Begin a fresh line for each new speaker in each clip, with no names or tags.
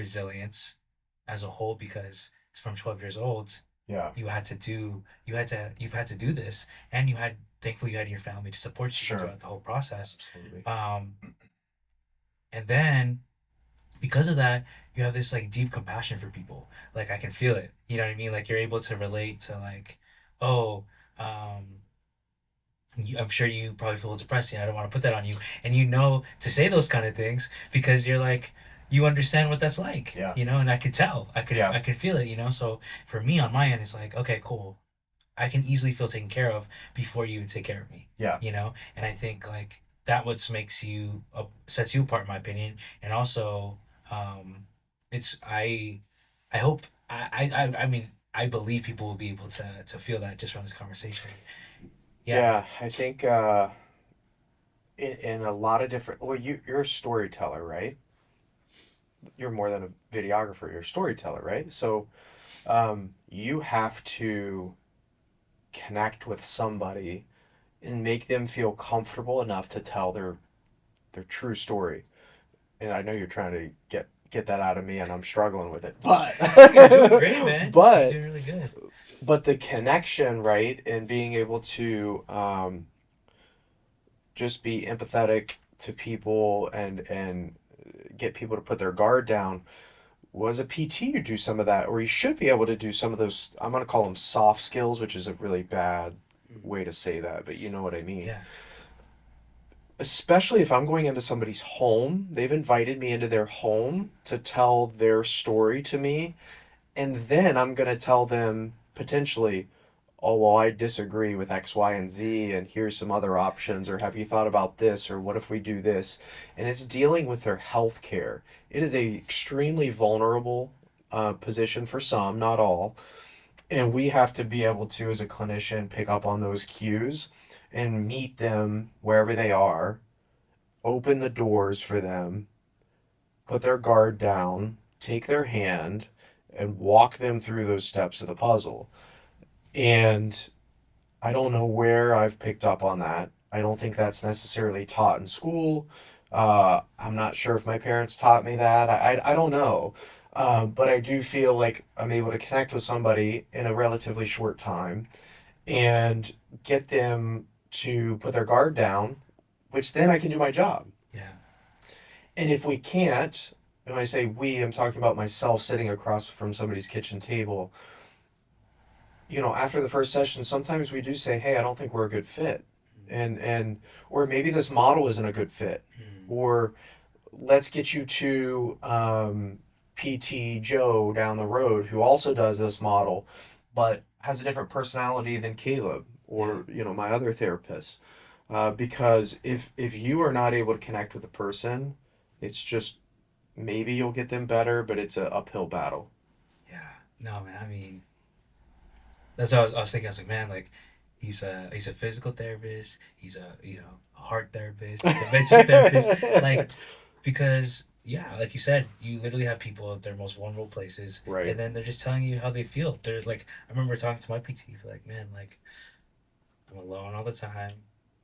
resilience as a whole because from 12 years old
Yeah.
you've had to do this, and thankfully you had your family to support you
Sure.
throughout the whole process.
Absolutely.
um and then because of that, you have this like deep compassion for people. Like I can feel it, you know what I mean? Like you're able to relate to like, oh, um I'm sure you probably feel depressed, and I don't want to put that on you, and to say those kind of things because you're like, you understand what that's like,
Yeah.
and I could tell,
Yeah.
I could feel it, so for me on my end it's like, okay, cool, I can easily feel taken care of before you even take care of me,
Yeah.
and I think like that what makes you sets you apart in my opinion. And also, um it's I hope I mean I believe people will be able to feel that just from this conversation. Yeah, man.
Yeah. I think in a lot of different. Well, you're a storyteller, right? You're more than a videographer. You're a storyteller, right? So you have to connect with somebody and make them feel comfortable enough to tell their true story. And I know you're trying to get that out of me, and I'm struggling with it. But
You're doing great, man. You're
but
doing really good.
the connection, right, and being able to just be empathetic to people and get people to put their guard down. Was a PT, you do some of that, or you should be able to do some of those. I'm going to call them soft skills, which is a really bad way to say that, but you know what I mean.
Yeah.
Especially if I'm going into somebody's home, they've invited me into their home to tell their story to me, and then I'm going to tell them potentially, oh, well, I disagree with X, Y, and Z, and here's some other options, or have you thought about this, or what if we do this? And it's dealing with their health care. It is a extremely vulnerable position for some, not all. And we have to be able to, as a clinician, pick up on those cues and meet them wherever they are, open the doors for them, put their guard down, take their hand, and walk them through those steps of the puzzle. And I don't know where I've picked up on that. I don't think that's necessarily taught in school. I'm not sure if my parents taught me that. I don't know. But I do feel like I'm able to connect with somebody in a relatively short time and get them to put their guard down, which then I can do my job.
Yeah.
And if we can't, and when I say we, I'm talking about myself sitting across from somebody's kitchen table. After the first session, sometimes we do say, "Hey, I don't think we're a good fit," and or maybe this model isn't a good fit,
Mm.
or let's get you to PT Joe down the road who also does this model, but has a different personality than Caleb
Yeah.
or my other therapist. Because if you are not able to connect with a person, it's just maybe you'll get them better, but it's a uphill battle.
Yeah. No, man. I mean, that's what I was thinking. I was like, man, like he's a physical therapist. He's a heart therapist, like a mental therapist. Like because yeah, like you said, you literally have people at their most vulnerable places,
Right.
and then they're just telling you how they feel. They're like, I remember talking to my PT, like, man, like I'm alone all the time.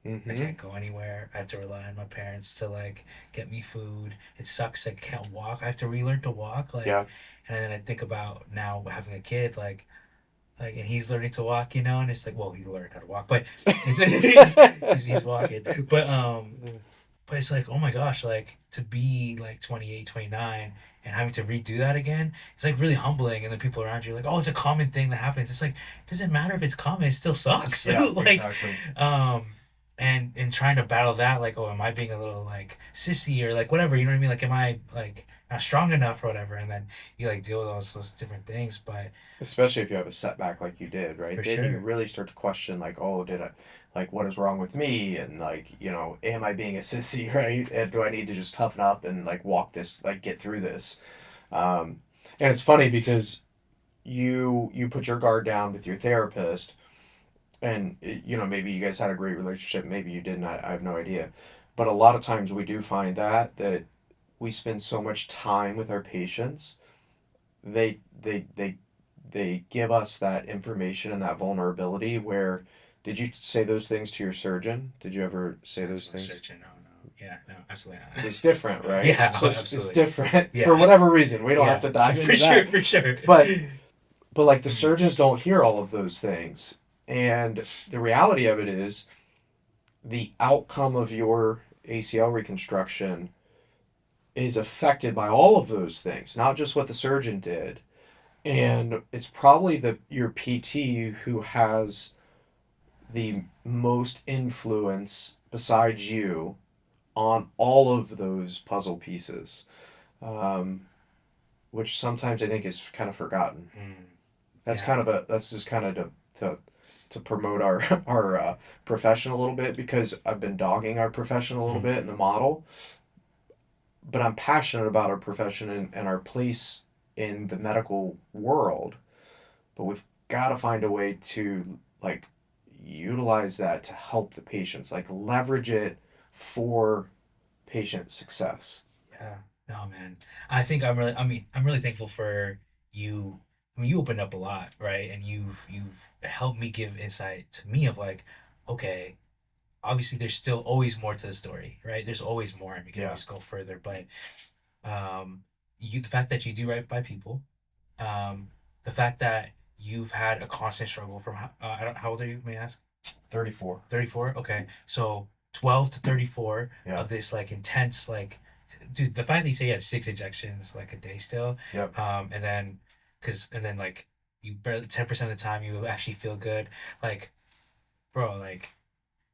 I
Mm-hmm.
can't go anywhere. I have to rely on my parents to like get me food. It sucks. I can't walk. I have to relearn to walk.
Yeah.
And then I think about now having a kid, and he's learning to walk, and it's like, well, he learned how to walk, but it's he's walking, but it's like, oh my gosh, like to be like 28, 29, and having to redo that again, it's like really humbling. And then people around you are like, oh, it's a common thing that happens. It's like, doesn't matter if it's common, it still sucks.
Yeah,
like,
exactly.
um, and trying to battle that, like, oh, am I being a little like sissy or like whatever, you know what I mean? Like, am I like not strong enough or whatever? And then you like deal with those different things, but
Especially if you have a setback like you did, right?
for
Then you
sure.
really start to question, like, oh, did I, like, what is wrong with me? And, like, am I being a sissy, right? And do I need to just toughen up and, like, walk this, like, get through this? And it's funny because you put your guard down with your therapist, and, maybe you guys had a great relationship. Maybe you didn't. I have no idea. But a lot of times we do find that we spend so much time with our patients, they give us that information and that vulnerability where did you say those things to your surgeon? Did you ever say
That's
those
what
things?
searching. No, no. Yeah, no, absolutely
It
not.
was different, right?
Yeah,
So it's
absolutely.
different for
Yeah,
whatever reason. We don't have
yeah,
to dive
for
into
sure,
that.
for sure.
But like the
Mm,
surgeons don't hear all of those things. And the reality of it is the outcome of your ACL reconstruction is affected by all of those things, not just what the surgeon did. And it's probably your PT who has the most influence besides you on all of those puzzle pieces, um, which sometimes I think is kind of forgotten.
mm,
That's
yeah.
that's just kind of to promote our our profession a little bit, because I've been dogging our profession a little
Mm,
bit in the model, but I'm passionate about our profession and our place in the medical world. But we've got to find a way to like utilize that to help the patients, like leverage it for patient success.
yeah. No, man. I think I'm really. I mean, I'm really thankful for you. I mean, you opened up a lot, right? And you've helped me give insight to me of like, okay, obviously there's still always more to the story, right? There's always more, and we can
Yeah.
always go further. But the fact that you do right by people, um, the fact that you've had a constant struggle from how old are you? May I ask?
34.
34. Okay, so 12 to 34
Yeah.
of this like intense like, dude. The fact that you say you had 6 injections like a day still,
Yep.
and then, like you barely 10% of the time you actually feel good, like bro, like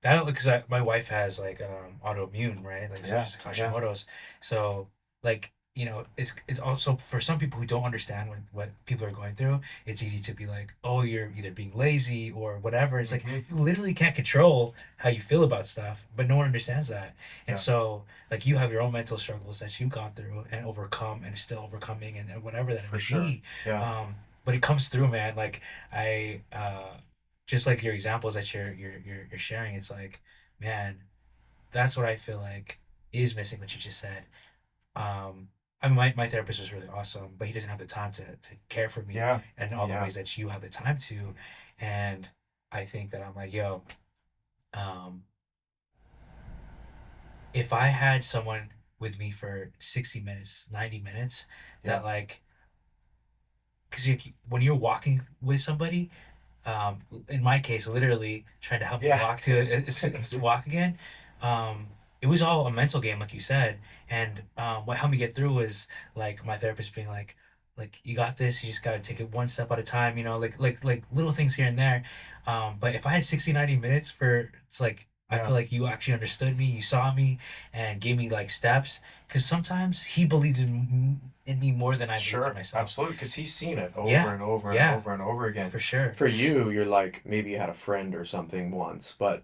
that because my wife has like autoimmune, right? Like so
Yeah.
she's
Yeah.
Hashimoto's. So like, it's also for some people who don't understand what people are going through, it's easy to be like, oh, you're either being lazy or whatever. It's like
Mm-hmm.
you literally can't control how you feel about stuff, but no one understands that. And
Yeah.
so like you have your own mental struggles that you've gone through and overcome and still overcoming and whatever that it
For
may
sure.
be.
Yeah.
But it comes through, man. Like I just like your examples that you're sharing, it's like, man, that's what I feel like is missing, what you just said. I mean, my therapist was really awesome, but he doesn't have the time to care for me
Yeah.
in all the
Yeah.
ways that you have the time to. And I think that I'm like, yo, um, if I had someone with me for 60 minutes, 90 minutes,
Yeah.
that like, because when you're walking with somebody, in my case, literally trying to help me
Yeah.
walk to walk again. Um, it was all a mental game, like you said. And what helped me get through was like my therapist being like you got this. You just gotta take it one step at a time. Like little things here and there. But if I had 60, 90 minutes for, it's like I
Yeah.
feel like you actually understood me, you saw me, and gave me like steps. Because sometimes he believed in me more than I believed in
Sure.
myself.
Absolutely. Because he's seen it over
Yeah,
and over and
yeah,
over and over again.
for sure.
For you, you're like, maybe you had a friend or something once, but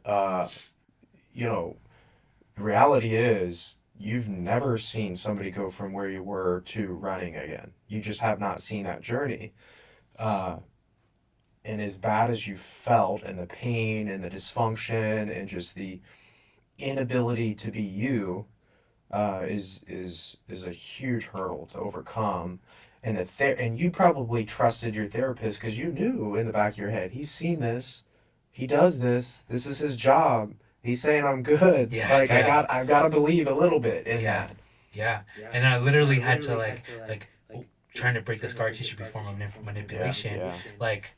you know, the reality is you've never seen somebody go from where you were to running again. You just have not seen that journey. Uh, and as bad as you felt, and the pain and the dysfunction and just the inability to be you, is a huge hurdle to overcome. And and you probably trusted your therapist because you knew in the back of your head, he's seen this, he does this, this is his job. He's saying I'm good.
Yeah,
Like
yeah.
I've got to believe a little bit in
Yeah,
that.
yeah. And I literally had to trying to break the scar tissue before
Yeah,
manipulation,
yeah,
like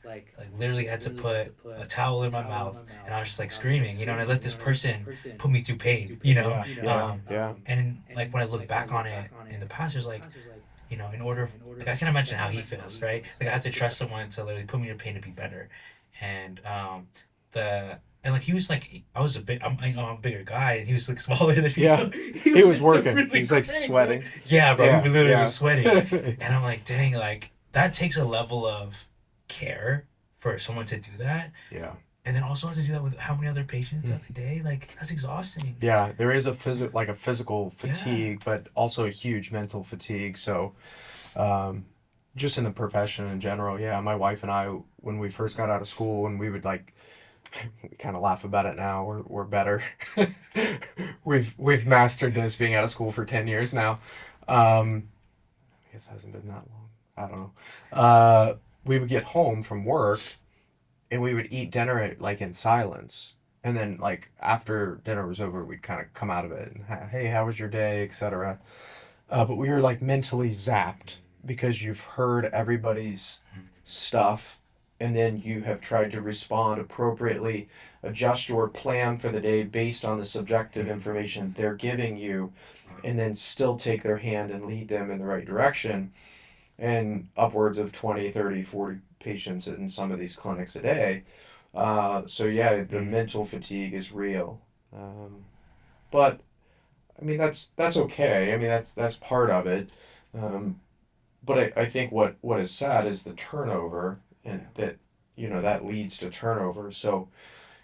literally had to put a towel in my mouth and I was just like screaming, and I let this person put me through pain,
yeah, yeah, yeah,
and like when I look back on it in the past, there's like, in order like I can imagine how he feels, right? Like I had to trust someone to literally put me in pain to be better, and the and like he was like I was a bit I'm a bigger guy and he was like smaller than me,
yeah.
so he
He
was
was
like the
working. He
really
was like
quick, bro.
sweating.
Yeah, bro, he
Yeah,
literally
yeah,
was sweating, and I'm like, dang, like that takes a level of care for someone to do that,
yeah.
and then also have to do that with how many other patients throughout the day, like that's exhausting.
Yeah, there is a physical
Yeah,
fatigue, but also a huge mental fatigue. So, um, just in the profession in general, yeah, my wife and I, when we first got out of school, and we would like, we kind of laugh about it now. We're better. We've mastered this, being out of school for 10 years now. I guess it hasn't been that long. I don't know. We would get home from work and we would eat dinner in silence. And then like after dinner was over, we'd kind of come out of it and hey, how was your day, etc. But we were like mentally zapped because you've heard everybody's stuff, and then you have tried to respond appropriately, adjust your plan for the day based on the subjective information they're giving you, and then still take their hand and lead them in the right direction. And upwards of 20, 30, 40 patients in some of these clinics a day. So yeah, the mental fatigue is real. But I mean that's okay. I mean that's part of it. Um, but I think what is sad is the turnover, and that that leads to turnover. So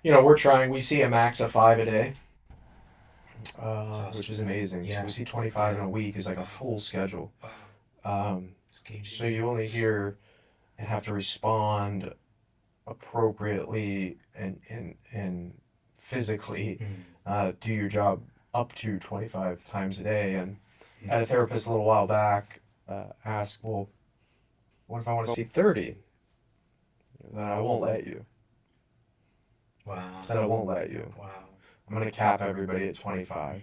we're trying. We see a max of 5 a day,
It's
which
awesome.
is amazing. So
Yeah.
we see 25
Yeah.
in a week is like a
Wow.
full schedule.
Wow.
Um,
It's game
so
changing.
you only hear and have to respond appropriately and physically
Mm.
do your job up to 25 times a day. And I
Mm.
had a therapist a little while back ask, well, what if I want to see 30? Then I won't let you.
Wow.
Said I won't let you.
Wow.
I'm going to cap everybody at 25
Mm.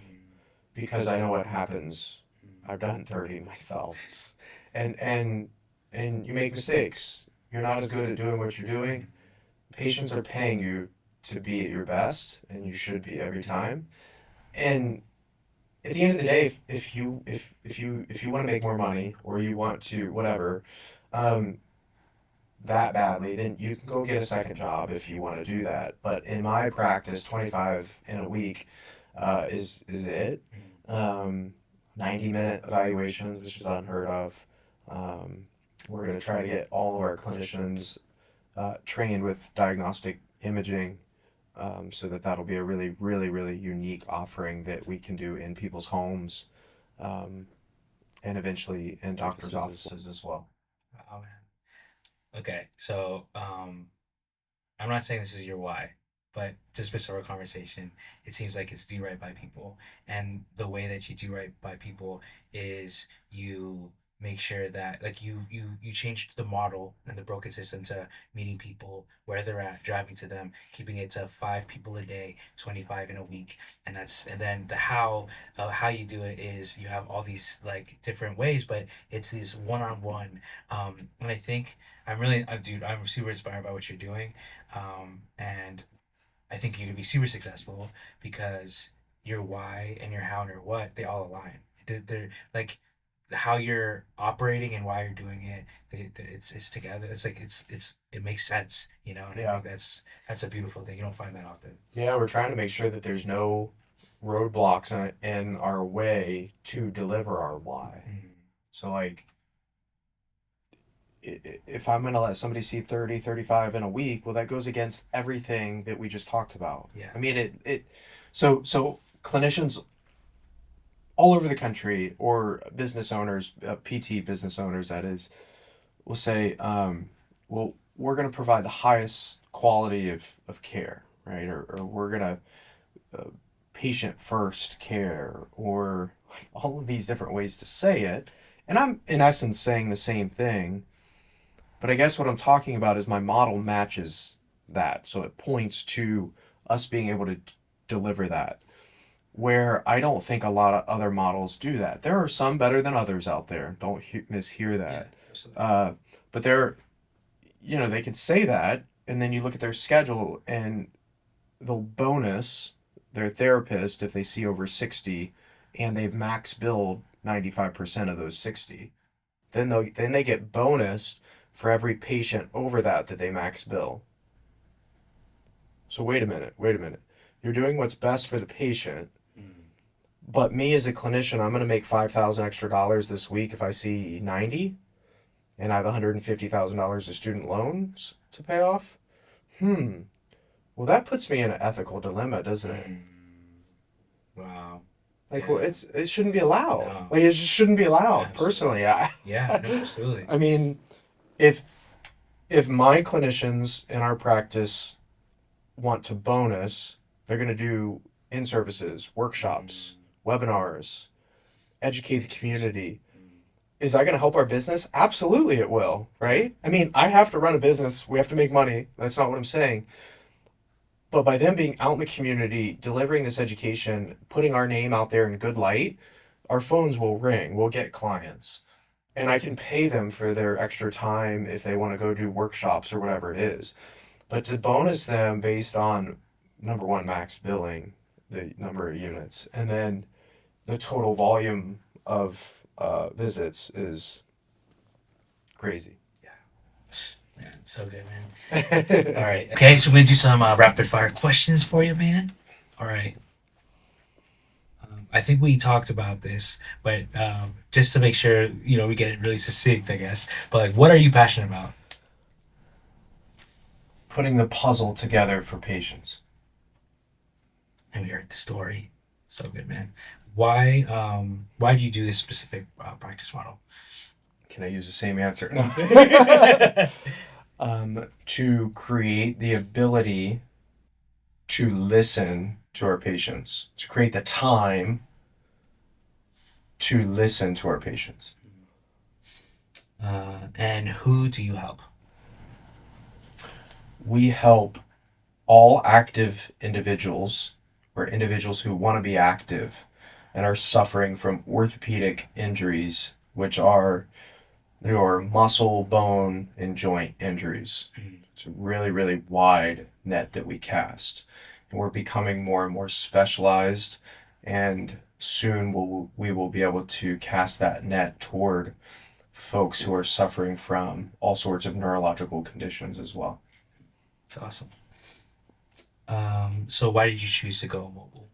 because I know what happens.
Mm.
I've done 30 myself. And and and you make mistakes. You're not as good at doing what you're doing. Patients are paying you to be at your best, and you should be every time. And at the end of the day, if you want to make more money or you want to whatever, um, that badly, then you can go get a second job if you want to do that. But in my practice, 25 in a week is it. Um, 90-minute evaluations, which is unheard of. Um, we're going to try to get all of our clinicians trained with diagnostic imaging, so that'll be a really, really, really unique offering that we can do in people's homes, um, and eventually in doctors' offices as well.
Wow, man. Okay, so I'm not saying this is your why, but just based on our conversation, it seems like it's do right by people. And the way that you do right by people is you make sure that like you change the model and the broken system to meeting people where they're at, driving to them, keeping it to 5 people a day, 25 in a week. And then the how you do it is you have all these like different ways, but it's these one-on-one. And I think dude, I'm super inspired by what you're doing. And I think you could be super successful because your why and your how and your what, they all align. They're like how you're operating and why you're doing it. It's together. It's like it makes sense, you know. And I
Yeah.
think that's a beautiful thing. You don't find that often.
Yeah, we're trying to make sure that there's no roadblocks in our way to deliver our why.
Mm.
So, like, if I'm going to let somebody see 30, 35 in a week, well, that goes against everything that we just talked about.
Yeah.
I mean, so clinicians all over the country, or business owners, PT business owners, that is, will say, well, we're going to provide the highest quality of care, right? Or we're going to patient first care, or all of these different ways to say it. And I'm, in essence, saying the same thing. But I guess what I'm talking about is my model matches that. So it points to us being able to deliver that. Where I don't think a lot of other models do that. There are some better than others out there. Don't mishear
Yeah,
that.
absolutely.
But they're, they can say that, and then you look at their schedule, and they'll bonus their therapist if they see over 60, and they've max billed 95% of those 60. Then they get bonus for every patient over that they max bill. So wait a minute. You're doing what's best for the patient,
Mm.
but me as a clinician, I'm going to make 5,000 extra dollars this week if I see 90, and I have $150,000 of student loans to pay off. Well, that puts me in an ethical dilemma, doesn't it?
Mm. Wow.
Like, well,
Yeah.
it shouldn't be allowed.
No.
Like, it just shouldn't be allowed.
Absolutely.
Personally,
Yeah. No. Absolutely.
I mean, if my clinicians in our practice want to bonus, they're going to do in services, workshops,
Mm.
webinars, educate the community.
Mm.
Is that going to help our business? Absolutely, it will,
Yeah.
right? I mean, I have to run a business. We have to make money. That's not what I'm saying. But by them being out in the community, delivering this education, putting our name out there in good light, our phones will ring. We'll get clients. And I can pay them for their extra time if they want to go do workshops or whatever it is. But to bonus them based on number one, max billing, the number of units, and then the total volume of visits is crazy.
Man, so good, man. All right. Okay, so we're gonna do some rapid fire questions for you, man. All right. I think we talked about this, but just to make sure we get it really succinct, I guess. But like, what are you passionate about?
Putting the puzzle together for patients.
And we heard the story. So good, man. Why do you do this specific practice model?
Can I use the same answer? No. To create the ability to listen to our patients, to create the time to listen to our patients.
And who do you help?
We help all active individuals or individuals who want to be active and are suffering from orthopedic injuries, which are your muscle, bone, and joint injuries. It's a really, really wide net that we cast. And we're becoming more and more specialized, and soon we will be able to cast that net toward folks who are suffering from all sorts of neurological conditions as well.
It's awesome. So why did you choose to go mobile?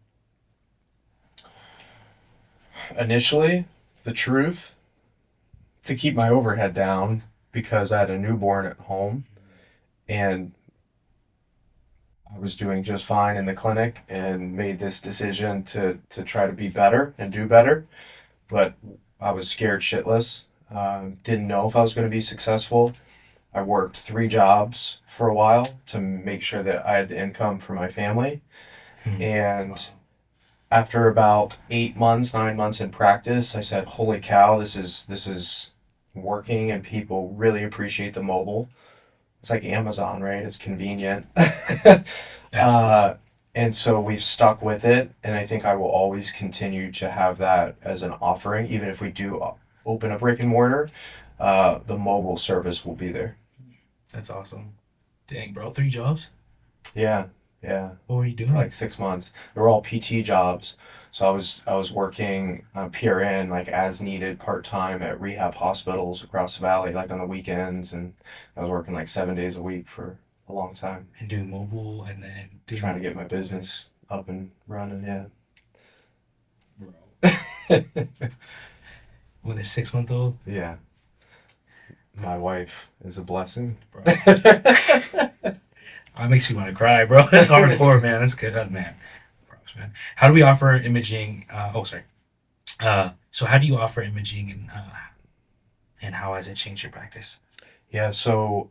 Initially, the truth, to keep my overhead down because I had a newborn at home and I was doing just fine in the clinic and made this decision to try to be better and do better. But I was scared shitless. Didn't know if I was going to be successful. I worked 3 jobs for a while to make sure that I had the income for my family. And
Wow.
after about 8 months, 9 months in practice, I said, "Holy cow, this is working, and people really appreciate the mobile." It's like Amazon, right? It's convenient.
Absolutely.
And so we've stuck with it, and I think I will always continue to have that as an offering, even if we do open a brick and mortar. The mobile service will be there.
That's awesome. Dang, bro, 3 jobs?
Yeah, yeah.
What were you
For
doing?
like 6 months. They were all PT jobs. So I was working PRN like as needed part time at rehab hospitals across the valley, like on the weekends, and I was working like 7 days a week for a long time,
And doing mobile and then
trying to
doing
get my business up and running.
bro.
Yeah,
With a 6-month old?
yeah. My wife is a blessing.
Bro. That makes me want to cry, bro. That's hardcore, man. That's good, man. Props, man. How do we offer imaging? Oh, sorry. So how do you offer imaging and how has it changed your practice?
Yeah. So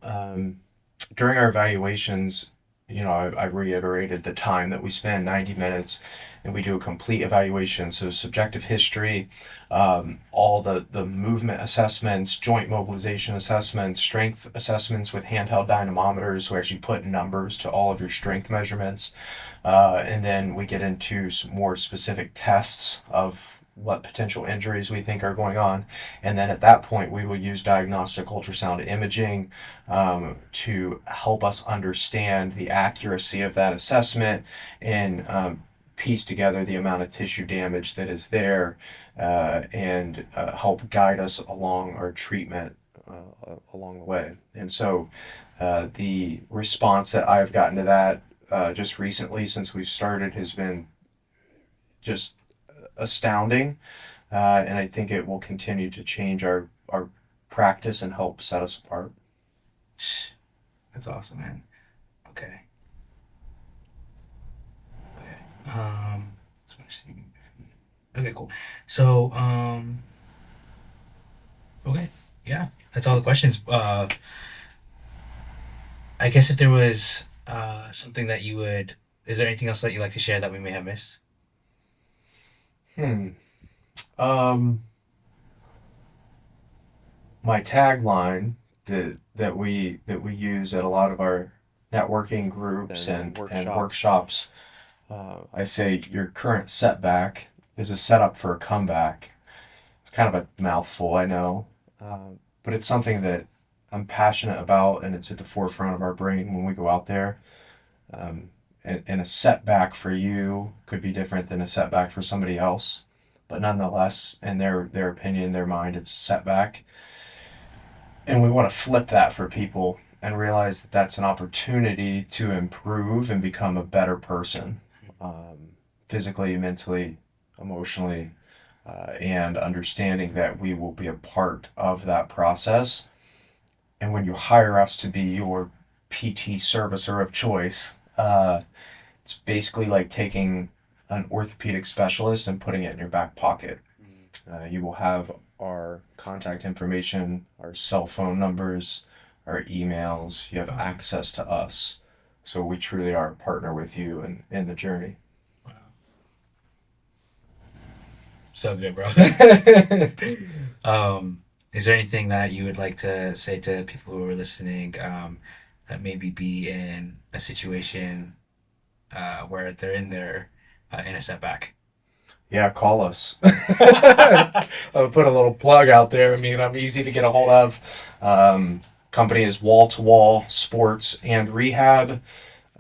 during our evaluations, I reiterated the time that we spend 90 minutes and we do a complete evaluation. So, subjective history, all the movement assessments, joint mobilization assessments, strength assessments with handheld dynamometers, who actually put numbers to all of your strength measurements. And then we get into some more specific tests of what potential injuries we think are going on. And then at that point, we will use diagnostic ultrasound imaging to help us understand the accuracy of that assessment and piece together the amount of tissue damage that is there and help guide us along our treatment along the way. And so the response that I've gotten to that just recently since we've started has been just astounding. And I think it will continue to change our practice and help set us apart.
That's awesome, man. Okay. Okay. So let's see. Okay, cool. So, okay, yeah, that's all the questions. I guess if there was something that you would, is there anything else that you'd like to share that we may have missed?
Hmm. Um, my tagline that we use at a lot of our networking groups and and
Mm-hmm.
workshops, I say your current setback is a setup for a comeback. It's kind of a mouthful, I know, but it's something that I'm passionate about, and it's at the forefront of our brain when we go out there. Um, and a setback for you could be different than a setback for somebody else, but nonetheless, in their opinion, their mind, it's a setback. And we want to flip that for people and realize that that's an opportunity to improve and become a better person, physically, mentally, emotionally, and understanding that we will be a part of that process. And when you hire us to be your PT servicer of choice, it's basically like taking an orthopedic specialist and putting it in your back pocket. You will have our contact information, our cell phone numbers, our emails. You have access to us. So we truly are a partner with you in the journey.
Wow. So good, bro. Is there anything that you would like to say to people who are listening, that maybe be in a situation where they're in a setback?
Yeah, call us. I'll put a little plug out there. I mean, I'm easy to get a hold of. Company is Wall Sports and Rehab.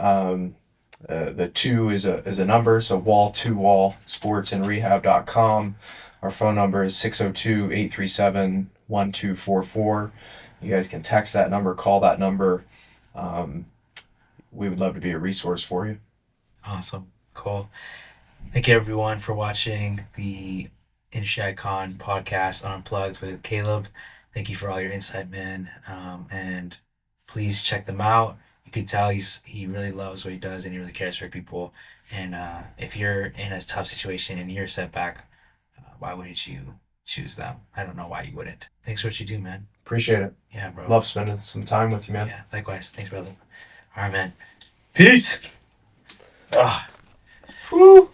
Um, the two is a number, so wall sports and rehab.com. Our phone number is 602-837-1244. You guys can text that number, call that number. Um, we would love to be a resource for you.
Awesome. Cool. Thank you everyone for watching the InShadCon podcast Unplugged with Caleb. Thank you for all your insight, man. And please check them out. You can tell he really loves what he does and he really cares for people. And if you're in a tough situation and you're a setback, why wouldn't you choose them? I don't know why you wouldn't. Thanks for what you do, man.
Appreciate it.
Yeah, bro.
Love spending some time with you, man.
Yeah, likewise. Thanks, brother. All right, man. Peace. Ah.
Woo!